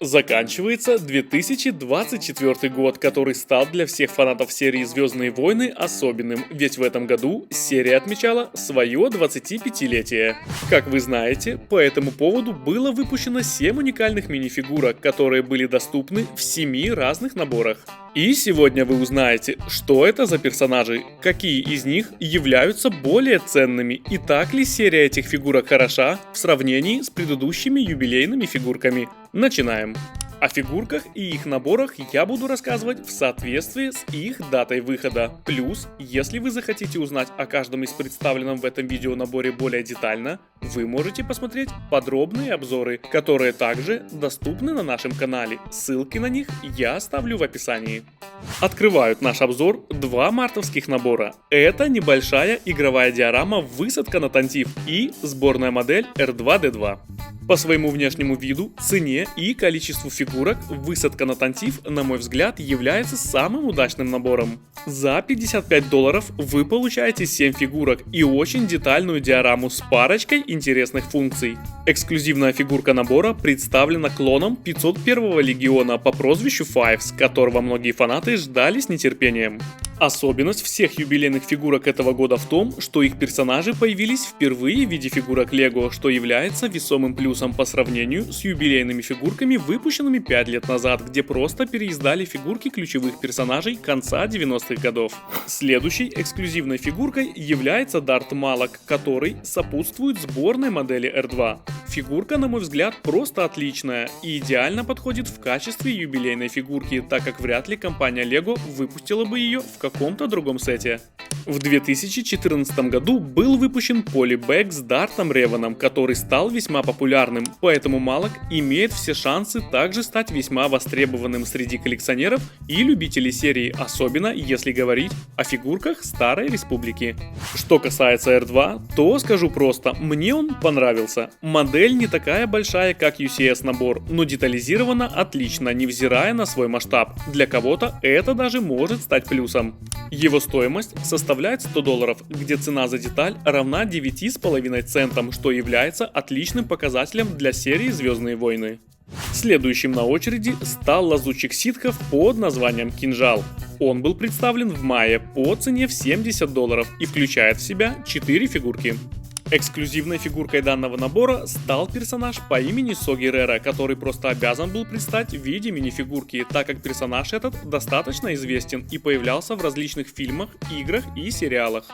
Заканчивается 2024 год, который стал для всех фанатов серии «Звездные войны» особенным, ведь в этом году серия отмечала свое 25-летие. Как вы знаете, по этому поводу было выпущено 7 уникальных мини-фигурок, которые были доступны в 7 разных наборах. И сегодня вы узнаете, что это за персонажи, какие из них являются более ценными и так ли серия этих фигурок хороша в сравнении с предыдущими юбилейными фигурками. Начинаем! О фигурках и их наборах я буду рассказывать в соответствии с их датой выхода. Плюс, если вы захотите узнать о каждом из представленном в этом видео наборе более детально, вы можете посмотреть подробные обзоры, которые также доступны на нашем канале. Ссылки на них я оставлю в описании. Открывают наш обзор два мартовских набора. Это небольшая игровая диорама «Высадка на Тантив» и сборная модель R2-D2. По своему внешнему виду, цене и количеству фигурок «Высадка на Тантив», на мой взгляд, является самым удачным набором. За $55 вы получаете 7 фигурок и очень детальную диораму с парочкой интересных функций. Эксклюзивная фигурка набора представлена клоном 501-го легиона по прозвищу Fives, которого многие фанаты ждали с нетерпением. Особенность всех юбилейных фигурок этого года в том, что их персонажи появились впервые в виде фигурок Лего, что является весомым плюсом по сравнению с юбилейными фигурками, выпущенными 5 лет назад, где просто переиздали фигурки ключевых персонажей конца 90-х годов. Следующей эксклюзивной фигуркой является Дарт Малак, который сопутствует сборной модели R2. Фигурка, на мой взгляд, просто отличная и идеально подходит в качестве юбилейной фигурки, так как вряд ли компания Lego выпустила бы ее в каком-то другом сете. В 2014 году был выпущен полибэг с Дартом Реваном, который стал весьма популярным, поэтому Малак имеет все шансы также стать весьма востребованным среди коллекционеров и любителей серии, особенно если говорить о фигурках Старой Республики. Что касается R2, то скажу просто, мне он понравился. Модель не такая большая, как UCS набор, но детализирована отлично, невзирая на свой масштаб. Для кого-то это даже может стать плюсом. Его стоимость составляет $100, где цена за деталь равна 9,5 центам, что является отличным показателем для серии «Звездные войны». Следующим на очереди стал лазутчик ситхов под названием Кинжал. Он был представлен в мае по цене в $70 и включает в себя 4 фигурки. Эксклюзивной фигуркой данного набора стал персонаж по имени Соги Рера, который просто обязан был предстать в виде мини-фигурки, так как персонаж этот достаточно известен и появлялся в различных фильмах, играх и сериалах.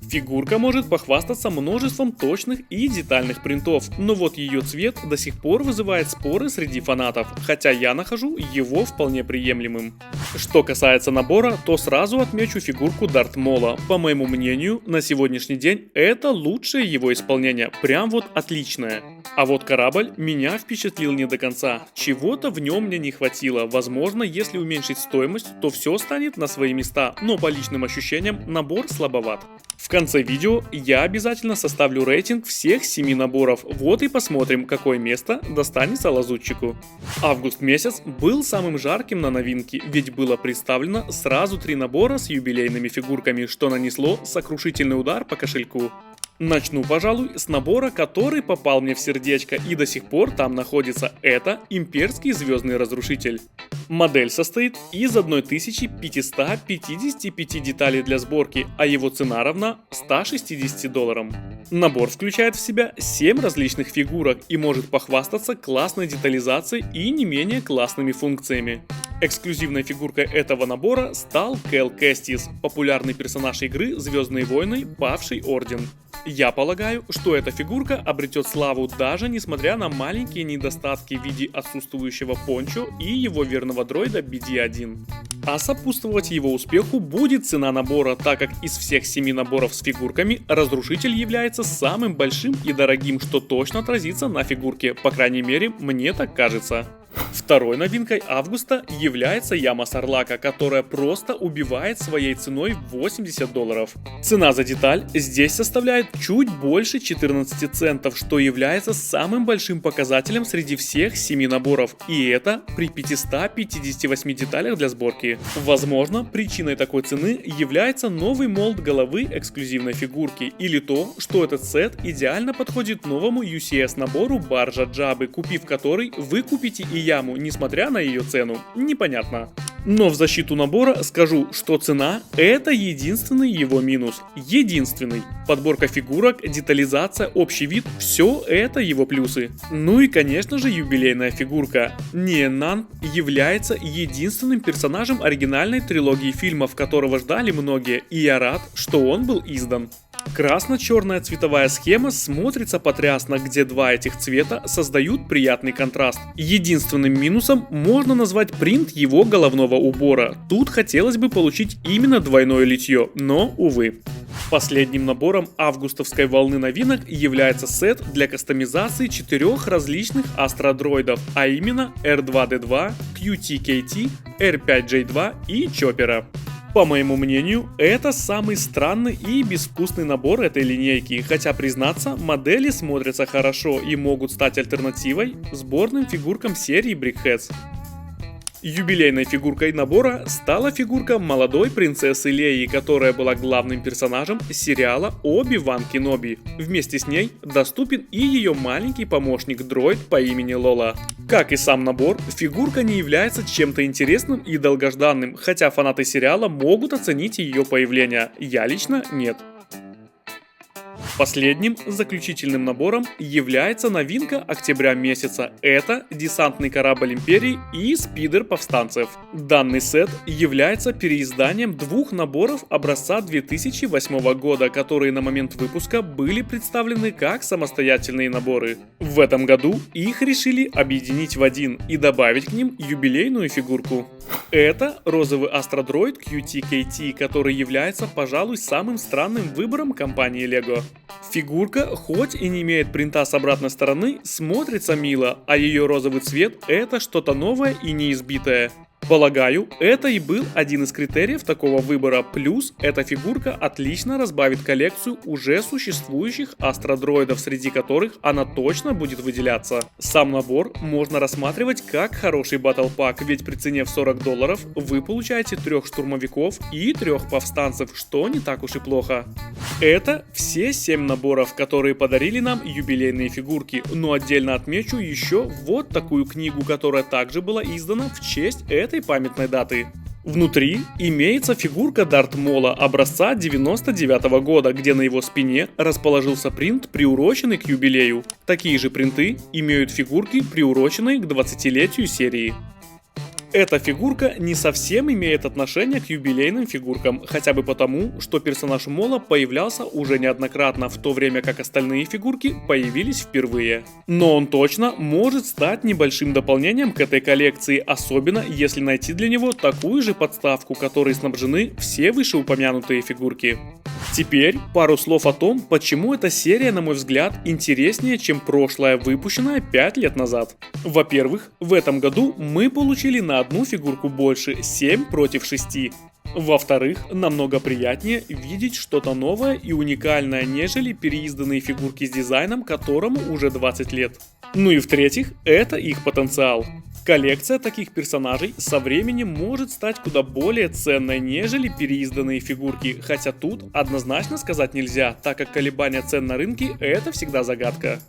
Фигурка может похвастаться множеством точных и детальных принтов, но вот ее цвет до сих пор вызывает споры среди фанатов, хотя я нахожу его вполне приемлемым. Что касается набора, то сразу отмечу фигурку Дарт Мола. По моему мнению, на сегодняшний день это лучшее его исполнение, прям вот отличное. А вот корабль меня впечатлил не до конца, чего-то в нем мне не хватило, возможно, если уменьшить стоимость, то все станет на свои места, но по личным ощущениям набор слабоват. В конце видео я обязательно составлю рейтинг всех 7 наборов, вот и посмотрим, какое место достанется лазутчику. Август месяц был самым жарким на новинки, ведь было представлено сразу 3 набора с юбилейными фигурками, что нанесло сокрушительный удар по кошельку. Начну, пожалуй, с набора, который попал мне в сердечко и до сих пор там находится. Это Имперский Звездный Разрушитель. Модель состоит из 1555 деталей для сборки, а его цена равна $160. Набор включает в себя 7 различных фигурок и может похвастаться классной детализацией и не менее классными функциями. Эксклюзивной фигуркой этого набора стал Кэл Кэстис, популярный персонаж игры «Звездные войны. Павший Орден». Я полагаю, что эта фигурка обретет славу даже несмотря на маленькие недостатки в виде отсутствующего пончо и его верного дроида BD-1. А сопутствовать его успеху будет цена набора, так как из всех 7 наборов с фигурками Разрушитель является самым большим и дорогим, что точно отразится на фигурке, по крайней мере мне так кажется. Второй новинкой августа является яма Сарлака, которая просто убивает своей ценой в $80. Цена за деталь здесь составляет чуть больше 14 центов, что является самым большим показателем среди всех 7 наборов, и это при 558 деталях для сборки. Возможно, причиной такой цены является новый молд головы эксклюзивной фигурки, или то, что этот сет идеально подходит новому UCS набору Баржа Джабы, купив который вы купите и яму, несмотря на ее цену. Непонятно. Но в защиту набора скажу, что цена – это единственный его минус. Единственный. Подборка фигурок, детализация, общий вид – все это его плюсы. Ну и конечно же юбилейная фигурка. Ниеннан является единственным персонажем оригинальной трилогии фильмов, которого ждали многие, и я рад, что он был издан. Красно-черная цветовая схема смотрится потрясно, где два этих цвета создают приятный контраст. Единственным минусом можно назвать принт его головного убора. Тут хотелось бы получить именно двойное литье, но увы. Последним набором августовской волны новинок является сет для кастомизации 4 различных астродроидов, а именно R2-D2, QT-KT, R5-J2 и Чоппера. По моему мнению, это самый странный и безвкусный набор этой линейки, хотя, признаться, модели смотрятся хорошо и могут стать альтернативой сборным фигуркам серии Brickheads. Юбилейной фигуркой набора стала фигурка молодой принцессы Леи, которая была главным персонажем сериала Оби-Ван Кеноби. Вместе с ней доступен и ее маленький помощник-дроид по имени Лола. Как и сам набор, фигурка не является чем-то интересным и долгожданным, хотя фанаты сериала могут оценить ее появление. Я лично нет. Последним заключительным набором является новинка октября месяца. Это десантный корабль Империи и спидер повстанцев. Данный сет является переизданием двух наборов образца 2008 года, которые на момент выпуска были представлены как самостоятельные наборы. В этом году их решили объединить в один и добавить к ним юбилейную фигурку. Это розовый астродроид QT-KT, который является, пожалуй, самым странным выбором компании LEGO. Фигурка, хоть и не имеет принта с обратной стороны, смотрится мило, а ее розовый цвет – это что-то новое и неизбитое. Полагаю, это и был один из критериев такого выбора, плюс эта фигурка отлично разбавит коллекцию уже существующих астродроидов, среди которых она точно будет выделяться. Сам набор можно рассматривать как хороший батл пак, ведь при цене в $40 вы получаете 3 штурмовиков и 3 повстанцев, что не так уж и плохо. Это все 7 наборов, которые подарили нам юбилейные фигурки, но отдельно отмечу еще вот такую книгу, которая также была издана в честь этой памятной даты. Внутри имеется фигурка Дарт Мола образца 99 года, где на его спине расположился принт, приуроченный к юбилею. Такие же принты имеют фигурки, приуроченные к 20-летию серии. Эта фигурка не совсем имеет отношение к юбилейным фигуркам, хотя бы потому, что персонаж Мола появлялся уже неоднократно, в то время как остальные фигурки появились впервые. Но он точно может стать небольшим дополнением к этой коллекции, особенно если найти для него такую же подставку, которой снабжены все вышеупомянутые фигурки. Теперь пару слов о том, почему эта серия, на мой взгляд, интереснее, чем прошлая, выпущенная 5 лет назад. Во-первых, в этом году мы получили на одну фигурку больше, 7 против 6. Во-вторых, намного приятнее видеть что-то новое и уникальное, нежели переизданные фигурки с дизайном, которому уже 20 лет. Ну и в-третьих, это их потенциал. Коллекция таких персонажей со временем может стать куда более ценной, нежели переизданные фигурки, хотя тут однозначно сказать нельзя, так как колебания цен на рынке – это всегда загадка.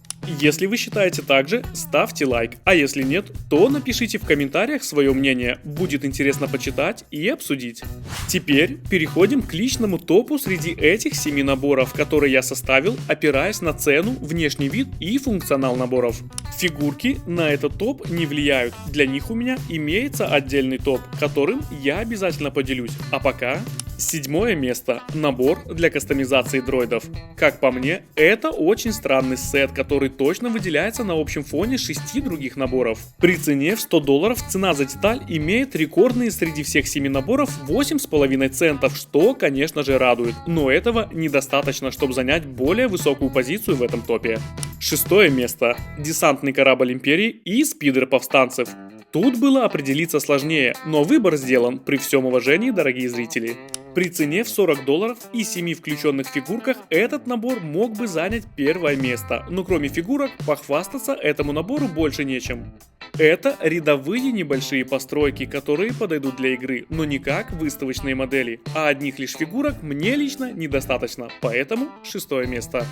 Если вы считаете так же, ставьте лайк, а если нет, то напишите в комментариях свое мнение, будет интересно почитать и обсудить. Теперь переходим к личному топу среди этих 7 наборов, которые я составил, опираясь на цену, внешний вид и функционал наборов. Фигурки на этот топ не влияют, для них у меня имеется отдельный топ, которым я обязательно поделюсь, а пока... 7 место. Набор для кастомизации дроидов. Как по мне, это очень странный сет, который точно выделяется на общем фоне 6 других наборов. При цене в $100 цена за деталь имеет рекордные среди всех 7 наборов 8,5 центов, что, конечно же, радует, но этого недостаточно, чтобы занять более высокую позицию в этом топе. Шестое место. Десантный корабль Империи и спидер повстанцев. Тут было определиться сложнее, но выбор сделан при всем уважении, дорогие зрители. При цене в $40 и 7 включенных фигурках этот набор мог бы занять первое место, но кроме фигурок похвастаться этому набору больше нечем. Это рядовые небольшие постройки, которые подойдут для игры, но не как выставочные модели, а одних лишь фигурок мне лично недостаточно, поэтому шестое место.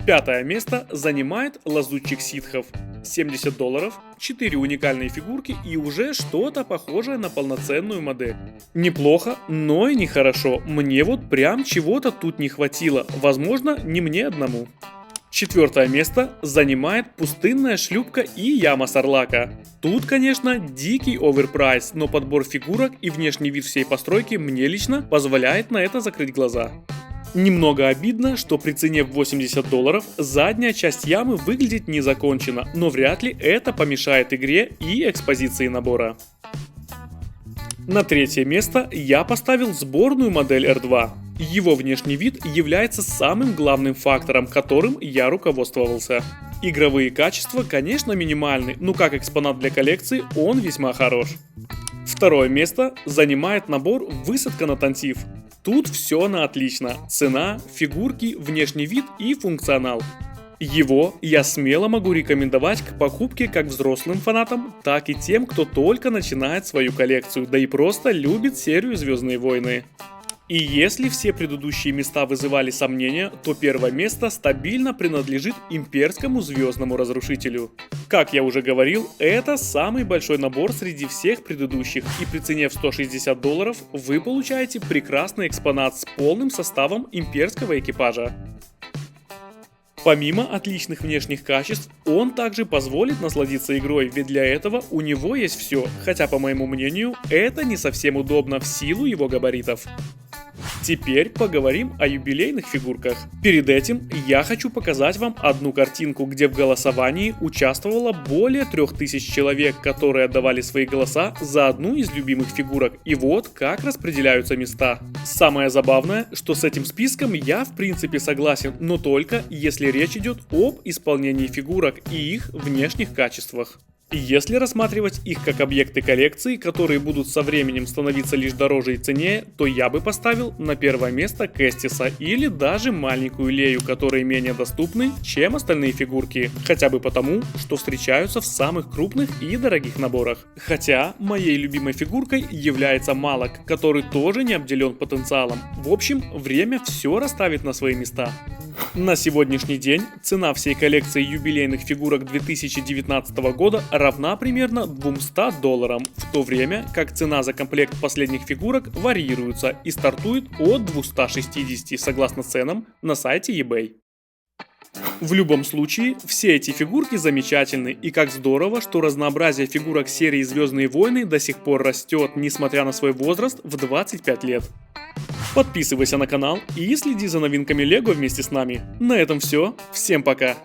Пятое место занимает лазутчик ситхов. $70, 4 уникальные фигурки и уже что-то похожее на полноценную модель. Неплохо, но и нехорошо. Мне вот прям чего-то тут не хватило. Возможно, не мне одному. Четвертое место занимает пустынная шлюпка и яма Сарлака. Тут, конечно, дикий оверпрайс, но подбор фигурок и внешний вид всей постройки мне лично позволяет на это закрыть глаза. Немного обидно, что при цене в $80 задняя часть ямы выглядит незаконченно, но вряд ли это помешает игре и экспозиции набора. На третье место я поставил сборную модель R2. Его внешний вид является самым главным фактором, которым я руководствовался. Игровые качества, конечно, минимальны, но как экспонат для коллекции он весьма хорош. Второе место занимает набор «Высадка на Тантив». Тут все на отлично. Цена, фигурки, внешний вид и функционал. Его я смело могу рекомендовать к покупке как взрослым фанатам, так и тем, кто только начинает свою коллекцию, да и просто любит серию «Звездные войны». И если все предыдущие места вызывали сомнения, то первое место стабильно принадлежит имперскому звездному разрушителю. Как я уже говорил, это самый большой набор среди всех предыдущих, и при цене в $160 вы получаете прекрасный экспонат с полным составом имперского экипажа. Помимо отличных внешних качеств, он также позволит насладиться игрой, ведь для этого у него есть все, хотя по моему мнению, это не совсем удобно в силу его габаритов. Теперь поговорим о юбилейных фигурках. Перед этим я хочу показать вам одну картинку, где в голосовании участвовало более 3000 человек, которые отдавали свои голоса за одну из любимых фигурок. И вот как распределяются места. Самое забавное, что с этим списком я в принципе согласен, но только если речь идет об исполнении фигурок и их внешних качествах. Если рассматривать их как объекты коллекции, которые будут со временем становиться лишь дороже и ценнее, то я бы поставил на первое место Кэстиса или даже маленькую Лею, которые менее доступны, чем остальные фигурки, хотя бы потому, что встречаются в самых крупных и дорогих наборах. Хотя моей любимой фигуркой является Малак, который тоже не обделен потенциалом. В общем, время все расставит на свои места. На сегодняшний день цена всей коллекции юбилейных фигурок 2019 года равна примерно $200, в то время как цена за комплект последних фигурок варьируется и стартует от 260 согласно ценам на сайте eBay. В любом случае, все эти фигурки замечательны, и как здорово, что разнообразие фигурок серии «Звездные войны» до сих пор растет, несмотря на свой возраст в 25 лет. Подписывайся на канал и следи за новинками Лего вместе с нами. На этом все, всем пока!